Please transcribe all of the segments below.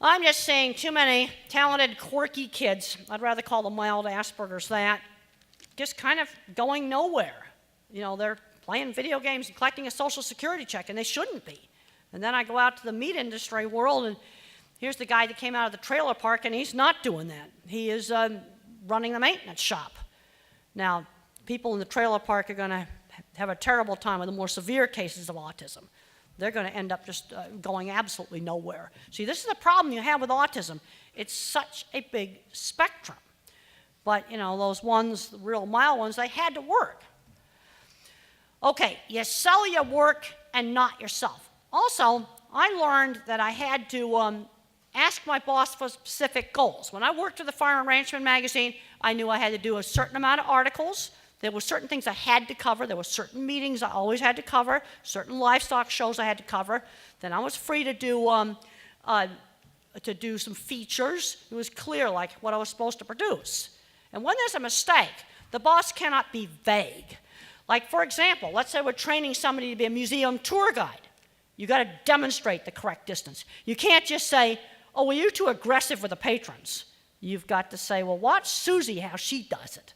I'm just seeing too many talented, quirky kids, I'd rather call them mild Asperger's, that just kind of going nowhere. You know, they're playing video games and collecting a Social Security check, and they shouldn't be. And then I go out to the meat industry world, and here's the guy that came out of the trailer park, and he's not doing that. He is running the maintenance shop. Now, people in the trailer park are going to have a terrible time with the more severe cases of autism. They're going to end up just going absolutely nowhere. See, this is the problem you have with autism. It's such a big spectrum. But, you know, those ones, the real mild ones, they had to work. Okay, you sell your work and not yourself. Also, I learned that I had to ask my boss for specific goals. When I worked with the Farm and Ranchman magazine, I knew I had to do a certain amount of articles. There were certain things I had to cover. There were certain meetings I always had to cover, certain livestock shows I had to cover. Then I was free to do some features. It was clear, like, what I was supposed to produce. And when there's a mistake, the boss cannot be vague. Like, for example, let's say we're training somebody to be a museum tour guide. You've got to demonstrate the correct distance. You can't just say, oh, well, you're too aggressive with the patrons. You've got to say, well, watch Susie, how she does it.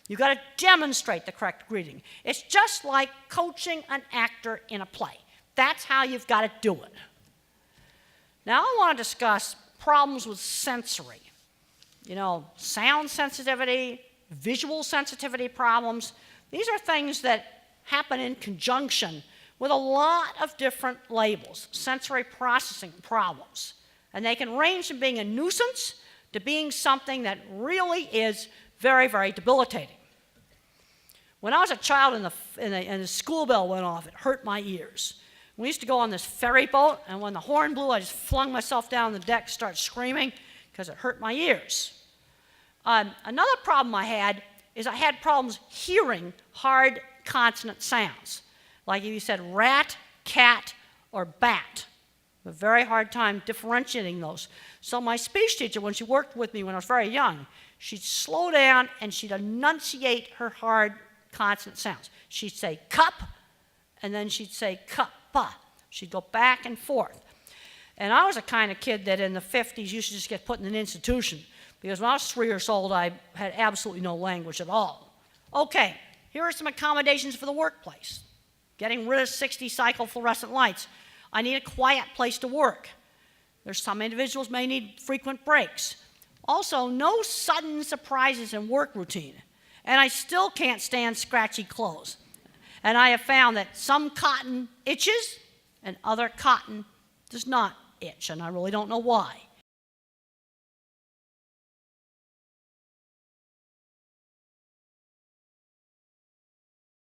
You've got to demonstrate the correct greeting. It's just like coaching an actor in a play. That's how you've got to do it. Now, I want to discuss problems with sensory. You know, sound sensitivity, visual sensitivity problems. These are things that happen in conjunction with a lot of different labels, sensory processing problems. And they can range from being a nuisance to being something that really is very, very debilitating. When I was a child and the school bell went off, it hurt my ears. We used to go on this ferry boat, and when the horn blew, I just flung myself down the deck, started screaming, because it hurt my ears. Another problem I had is I had problems hearing hard consonant sounds. Like if you said rat, cat, or bat. A very hard time differentiating those. So my speech teacher, when she worked with me when I was very young, she'd slow down and she'd enunciate her hard consonant sounds. She'd say cup, and then she'd say cuppa. She'd go back and forth. And I was the kind of kid that in the 50s used to just get put in an institution, because when I was 3 years old, I had absolutely no language at all. Okay, here are some accommodations for the workplace. Getting rid of 60 cycle fluorescent lights. I need a quiet place to work. There's some individuals may need frequent breaks. Also, no sudden surprises in work routine. And I still can't stand scratchy clothes. And I have found that some cotton itches and other cotton does not itch, and I really don't know why.